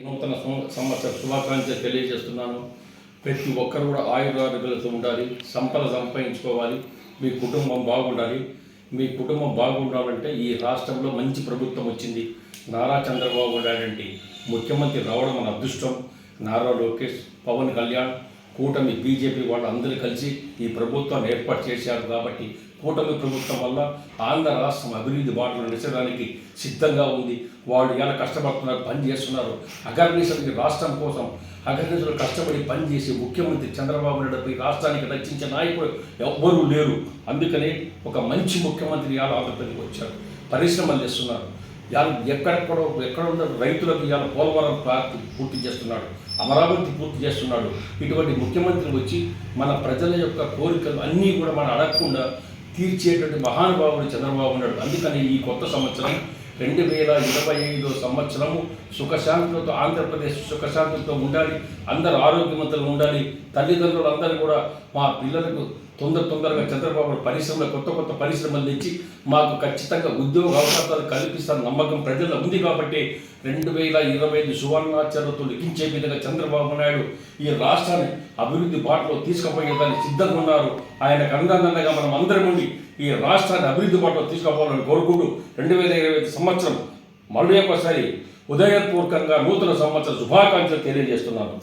నూతన సంవత్సర శుభాకాంక్షలు తెలియజేస్తున్నాను. ప్రతి ఒక్కరు కూడా ఆయురారోగ్యాలతో ఉండాలి, సంపద సంపాదించుకోవాలి, మీ కుటుంబం బాగుండాలి. మీ కుటుంబం బాగుండాలంటే ఈ రాష్ట్రంలో మంచి ప్రభుత్వం వచ్చింది. నారా చంద్రబాబు నాయుడు ముఖ్యమంత్రి రావడం మన అదృష్టం. నారా లోకేష్, పవన్ కళ్యాణ్, కూటమి బీజేపీ వాళ్ళు అందరూ కలిసి ఈ ప్రభుత్వాన్ని ఏర్పాటు చేశారు. కాబట్టి కూటమి ప్రభుత్వం వల్ల ఆంధ్ర రాష్ట్రం అభివృద్ధి బాటలు నడిచడానికి సిద్ధంగా ఉంది. వాళ్ళు ఎలా కష్టపడుతున్నారు, పని చేస్తున్నారు. అగర్నిసరికి రాష్ట్రం కోసం అగర్నిసలు కష్టపడి పనిచేసి ముఖ్యమంత్రి చంద్రబాబు నాయుడుపై రాష్ట్రానికి రచించిన నాయకుడు ఎవ్వరూ లేరు. అందుకనే ఒక మంచి ముఖ్యమంత్రి ఇవాళ ఆంధ్రప్రదేశ్కి వచ్చారు. పరిశ్రమలు చేస్తున్నారు. ఎక్కడ ఉన్న రైతులకు ఇవాళ పోలవరం పూర్తి చేస్తున్నాడు, అమరావతి పూర్తి చేస్తున్నాడు. ఇటువంటి ముఖ్యమంత్రి వచ్చి మన ప్రజల యొక్క కోరికలు అన్నీ కూడా మనం అడగకుండా తీర్చేటువంటి మహానుభావుడు చంద్రబాబు నాయుడు. అందుకని ఈ కొత్త సంవత్సరం 2025 సంవత్సరము సుఖశాంతులతో ఆంధ్రప్రదేశ్ సుఖశాంతులతో ఉండాలి. అందరూ ఆరోగ్యవంతులు ఉండాలి. తల్లిదండ్రులు అందరూ కూడా మా పిల్లలకు తొందరగా చంద్రబాబు పరిశ్రమలు కొత్త పరిశ్రమలు తెచ్చి మాకు ఖచ్చితంగా ఉద్యోగ అవకాశాలు కల్పిస్తాను నమ్మకం ప్రజల్లో ఉంది. కాబట్టి 2025 సువర్ణాచరణతో లిఖించే విధంగా చంద్రబాబు నాయుడు ఈ రాష్ట్రాన్ని అభివృద్ధి బాటలో తీసుకుపోయేదాన్ని సిద్ధంగా ఉన్నారు. ఆయనకు అందంగా మనం అందరం ఉండి ఈ రాష్ట్రాన్ని అభివృద్ధి బాటలో తీసుకుపోవాలని కోరుకుంటూ 2025 సంవత్సరం మళ్ళీ ఒకసారి ఉదయపూర్వకంగా నూతన సంవత్సర శుభాకాంక్షలు తెలియజేస్తున్నాను.